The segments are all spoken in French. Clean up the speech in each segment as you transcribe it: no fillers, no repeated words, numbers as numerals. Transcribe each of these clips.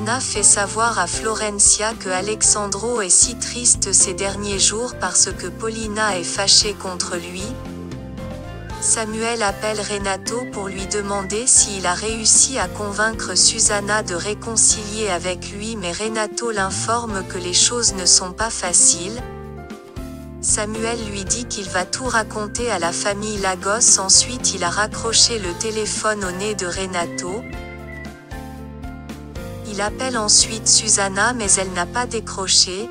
Paulina fait savoir à Florencia que Alexandro est si triste ces derniers jours parce que Paulina est fâchée contre lui. Samuel appelle Renato pour lui demander s'il a réussi à convaincre Susanna de réconcilier avec lui, mais Renato l'informe que les choses ne sont pas faciles. Samuel lui dit qu'il va tout raconter à la famille Lagos. Ensuite il a raccroché le téléphone au nez de Renato. Il appelle ensuite Susanna mais elle n'a pas décroché.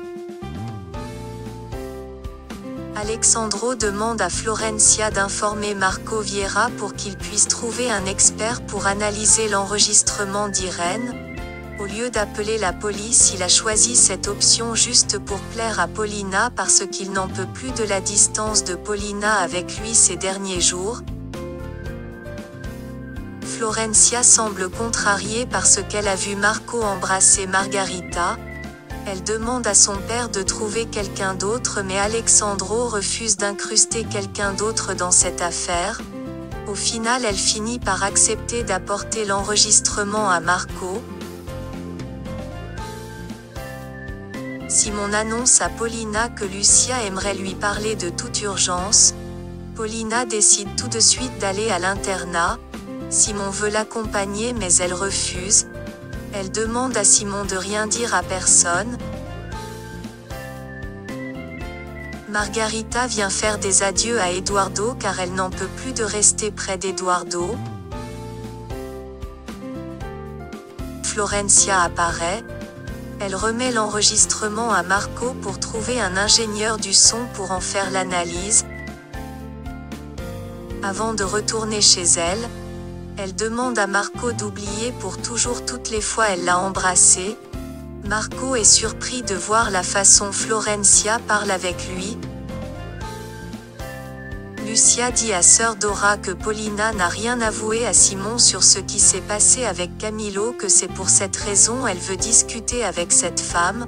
Alexandro demande à Florencia d'informer Marco Vieira pour qu'il puisse trouver un expert pour analyser l'enregistrement d'Irène. Au lieu d'appeler la police, il a choisi cette option juste pour plaire à Paulina parce qu'il n'en peut plus de la distance de Paulina avec lui ces derniers jours. Florencia semble contrariée parce qu'elle a vu Marco embrasser Margarita. Elle demande à son père de trouver quelqu'un d'autre mais Alexandro refuse d'incruster quelqu'un d'autre dans cette affaire. Au final elle finit par accepter d'apporter l'enregistrement à Marco. Simon annonce à Paulina que Lucia aimerait lui parler de toute urgence. Paulina décide tout de suite d'aller à l'internat. Simon veut l'accompagner mais elle refuse. Elle demande à Simon de rien dire à personne. Margarita vient faire des adieux à Eduardo car elle n'en peut plus de rester près d'Eduardo. Florencia apparaît. Elle remet l'enregistrement à Marco pour trouver un ingénieur du son pour en faire l'analyse. Avant de retourner chez elle, elle demande à Marco d'oublier pour toujours toutes les fois elle l'a embrassé. Marco est surpris de voir la façon Florencia parle avec lui. Lucia dit à sœur Dora que Paulina n'a rien avoué à Simon sur ce qui s'est passé avec Camilo, que c'est pour cette raison elle veut discuter avec cette femme.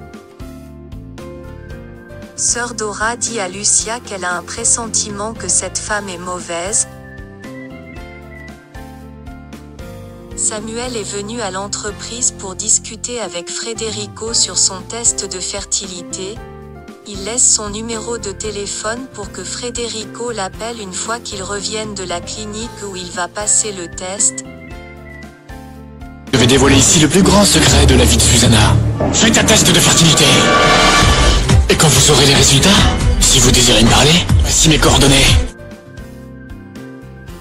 Sœur Dora dit à Lucia qu'elle a un pressentiment que cette femme est mauvaise. Samuel est venu à l'entreprise pour discuter avec Federico sur son test de fertilité. Il laisse son numéro de téléphone pour que Federico l'appelle une fois qu'il revienne de la clinique où il va passer le test. Je vais dévoiler ici le plus grand secret de la vie de Susanna. Faites un test de fertilité. Et quand vous aurez les résultats, si vous désirez me parler, voici mes coordonnées.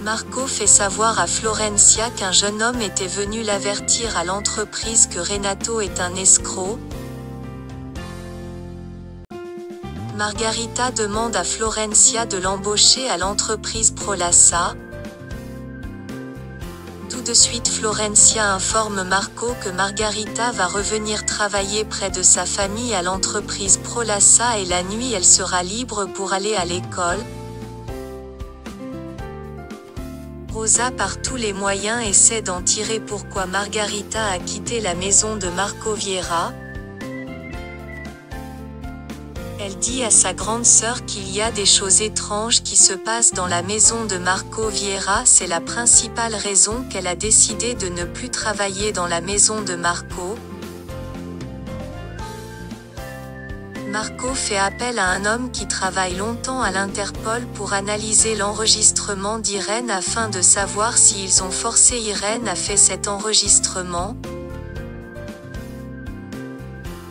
Marco fait savoir à Florencia qu'un jeune homme était venu l'avertir à l'entreprise que Renato est un escroc. Margarita demande à Florencia de l'embaucher à l'entreprise Prolassa. Tout de suite Florencia informe Marco que Margarita va revenir travailler près de sa famille à l'entreprise Prolassa et la nuit elle sera libre pour aller à l'école. Rosa par tous les moyens essaie d'en tirer pourquoi Margarita a quitté la maison de Marco Vieira. Elle dit à sa grande sœur qu'il y a des choses étranges qui se passent dans la maison de Marco Vieira. C'est la principale raison qu'elle a décidé de ne plus travailler dans la maison de Marco. Marco fait appel à un homme qui travaille longtemps à l'Interpol pour analyser l'enregistrement d'Irène afin de savoir s'ils ont forcé Irène à faire cet enregistrement.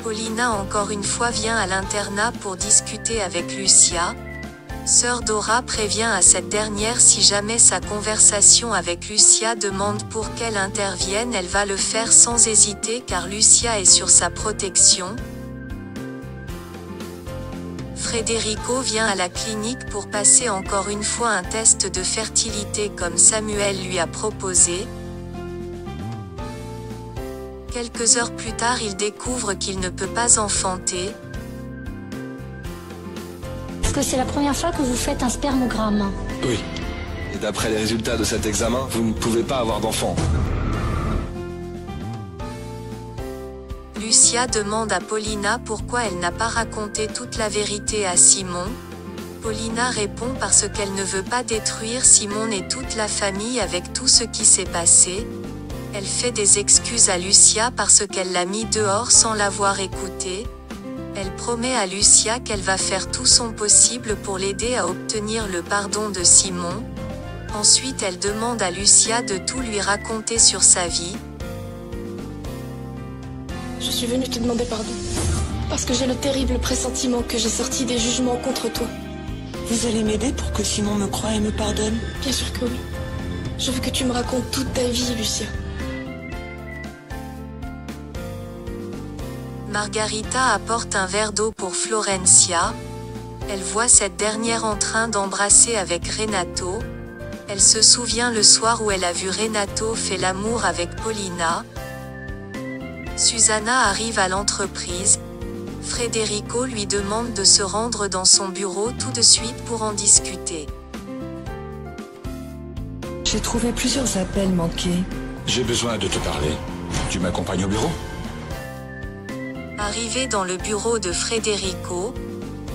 Paulina encore une fois vient à l'internat pour discuter avec Lucia. Sœur Dora prévient à cette dernière si jamais sa conversation avec Lucia demande pour qu'elle intervienne, elle va le faire sans hésiter car Lucia est sur sa protection. Federico vient à la clinique pour passer encore une fois un test de fertilité comme Samuel lui a proposé. Quelques heures plus tard il découvre qu'il ne peut pas enfanter. Est-ce que c'est la première fois que vous faites un spermogramme? Oui. Et d'après les résultats de cet examen, vous ne pouvez pas avoir d'enfant. Lucia demande à Paulina pourquoi elle n'a pas raconté toute la vérité à Simon. Paulina répond parce qu'elle ne veut pas détruire Simon et toute la famille avec tout ce qui s'est passé. Elle fait des excuses à Lucia parce qu'elle l'a mis dehors sans l'avoir écoutée. Elle promet à Lucia qu'elle va faire tout son possible pour l'aider à obtenir le pardon de Simon. Ensuite elle demande à Lucia de tout lui raconter sur sa vie. Je suis venue te demander pardon, parce que j'ai le terrible pressentiment que j'ai sorti des jugements contre toi. Vous allez m'aider pour que Simon me croie et me pardonne? Bien sûr que oui. Je veux que tu me racontes toute ta vie, Lucia. Margarita apporte un verre d'eau pour Florencia. Elle voit cette dernière en train d'embrasser avec Renato. Elle se souvient le soir où elle a vu Renato faire l'amour avec Paulina. Susanna arrive à l'entreprise. Federico lui demande de se rendre dans son bureau tout de suite pour en discuter. J'ai trouvé plusieurs appels manqués. J'ai besoin de te parler. Tu m'accompagnes au bureau? Arrivée dans le bureau de Federico,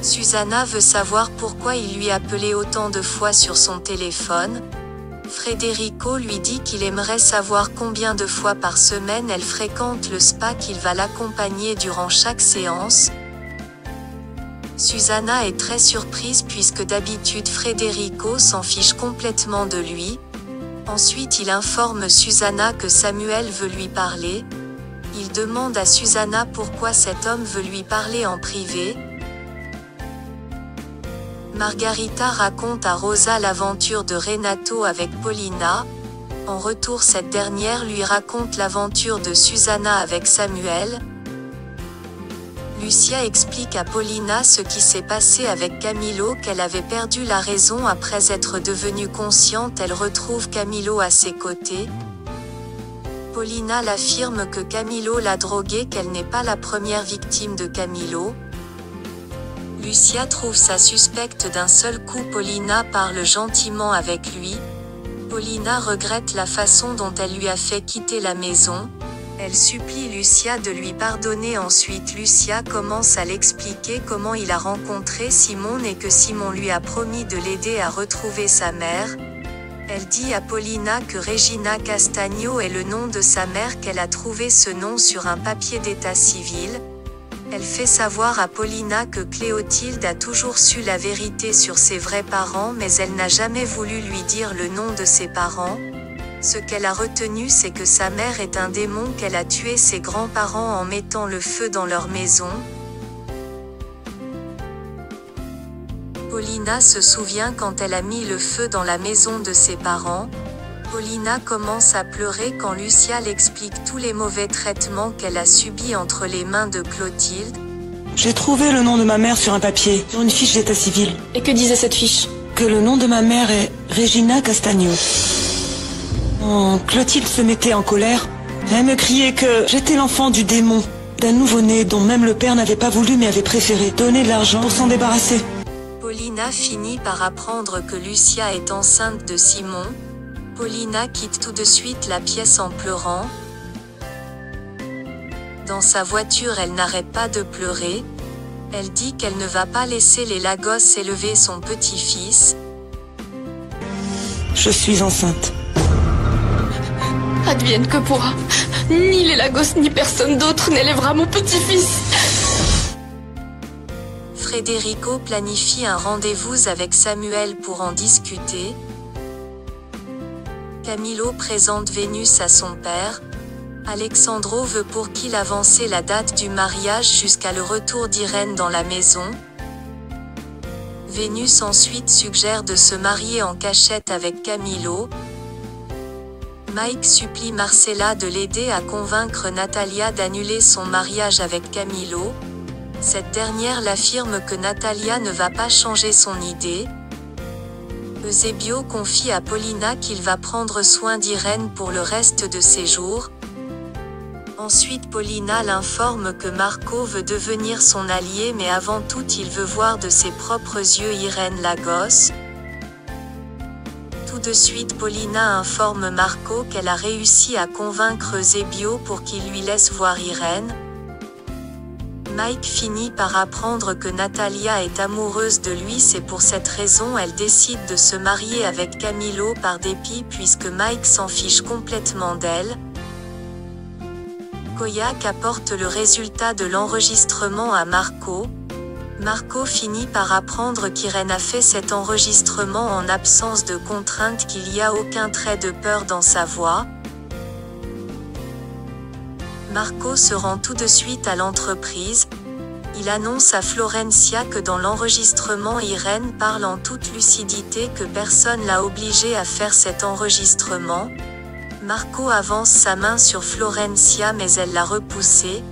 Susanna veut savoir pourquoi il lui appelait autant de fois sur son téléphone. Federico lui dit qu'il aimerait savoir combien de fois par semaine elle fréquente le spa, qu'il va l'accompagner durant chaque séance. Susanna est très surprise puisque d'habitude Federico s'en fiche complètement de lui. Ensuite il informe Susanna que Samuel veut lui parler. Il demande à Susanna pourquoi cet homme veut lui parler en privé. Margarita raconte à Rosa l'aventure de Renato avec Paulina. En retour cette dernière lui raconte l'aventure de Susanna avec Samuel. Lucia explique à Paulina ce qui s'est passé avec Camilo, qu'elle avait perdu la raison après être devenue consciente. Elle retrouve Camilo à ses côtés. Paulina l'affirme que Camilo l'a droguée, qu'elle n'est pas la première victime de Camilo. Lucia trouve ça suspecte. D'un seul coup Paulina parle gentiment avec lui. Paulina regrette la façon dont elle lui a fait quitter la maison. Elle supplie Lucia de lui pardonner. Ensuite Lucia commence à l'expliquer comment il a rencontré Simon et que Simon lui a promis de l'aider à retrouver sa mère. Elle dit à Paulina que Regina Castagno est le nom de sa mère, qu'elle a trouvé ce nom sur un papier d'état civil. Elle fait savoir à Paulina que Cléotilde a toujours su la vérité sur ses vrais parents, mais elle n'a jamais voulu lui dire le nom de ses parents. Ce qu'elle a retenu, c'est que sa mère est un démon, qu'elle a tué ses grands-parents en mettant le feu dans leur maison. Paulina se souvient quand elle a mis le feu dans la maison de ses parents. Paulina commence à pleurer quand Lucia l'explique tous les mauvais traitements qu'elle a subis entre les mains de Clotilde. J'ai trouvé le nom de ma mère sur un papier, sur une fiche d'état civil. Et que disait cette fiche? Que le nom de ma mère est Regina Castagno. Clotilde se mettait en colère. Elle me criait que j'étais l'enfant du démon, d'un nouveau-né dont même le père n'avait pas voulu mais avait préféré donner de l'argent pour s'en débarrasser. Paulina finit par apprendre que Lucia est enceinte de Simon. Paulina quitte tout de suite la pièce en pleurant. Dans sa voiture, elle n'arrête pas de pleurer. Elle dit qu'elle ne va pas laisser les Lagos élever son petit-fils. Je suis enceinte. Advienne que pourra. Ni les Lagos ni personne d'autre n'élèvera mon petit-fils. Federico planifie un rendez-vous avec Samuel pour en discuter. Camilo présente Vénus à son père. Alexandro veut pour qu'il avance la date du mariage jusqu'à le retour d'Irène dans la maison. Vénus ensuite suggère de se marier en cachette avec Camilo. Mike supplie Marcella de l'aider à convaincre Natalia d'annuler son mariage avec Camilo. Cette dernière l'affirme que Natalia ne va pas changer son idée. Eusebio confie à Paulina qu'il va prendre soin d'Irène pour le reste de ses jours. Ensuite Paulina l'informe que Marco veut devenir son allié, mais avant tout il veut voir de ses propres yeux Irène Lagos. Tout de suite Paulina informe Marco qu'elle a réussi à convaincre Eusebio pour qu'il lui laisse voir Irène. Mike finit par apprendre que Natalia est amoureuse de lui, c'est pour cette raison elle décide de se marier avec Camilo par dépit puisque Mike s'en fiche complètement d'elle. Koyak apporte le résultat de l'enregistrement à Marco. Marco finit par apprendre qu'Irène a fait cet enregistrement en absence de contrainte, qu'il n'y a aucun trait de peur dans sa voix. Marco se rend tout de suite à l'entreprise. Il annonce à Florencia que dans l'enregistrement Irène parle en toute lucidité, que personne l'a obligée à faire cet enregistrement. Marco avance sa main sur Florencia mais elle l'a repoussée.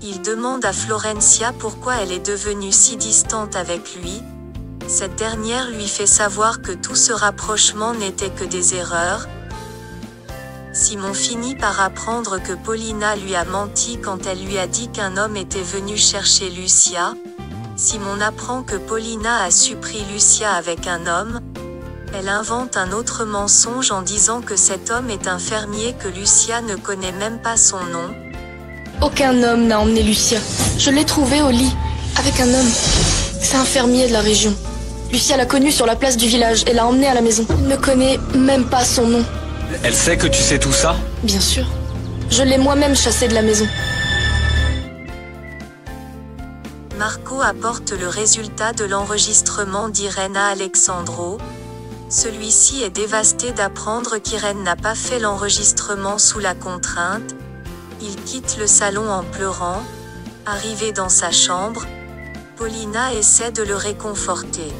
Il demande à Florencia pourquoi elle est devenue si distante avec lui. Cette dernière lui fait savoir que tout ce rapprochement n'était que des erreurs. Simon finit par apprendre que Paulina lui a menti quand elle lui a dit qu'un homme était venu chercher Lucia. Simon apprend que Paulina a surpris Lucia avec un homme. Elle invente un autre mensonge en disant que cet homme est un fermier, que Lucia ne connaît même pas son nom. Aucun homme n'a emmené Lucia. Je l'ai trouvé au lit, avec un homme. C'est un fermier de la région. Lucia l'a connu sur la place du village et l'a emmené à la maison. Il ne connaît même pas son nom. Elle sait que tu sais tout ça? Bien sûr. Je l'ai moi-même chassé de la maison. Marco apporte le résultat de l'enregistrement d'Irène à Alexandro. Celui-ci est dévasté d'apprendre qu'Irène n'a pas fait l'enregistrement sous la contrainte. Il quitte le salon en pleurant. Arrivé dans sa chambre, Paulina essaie de le réconforter.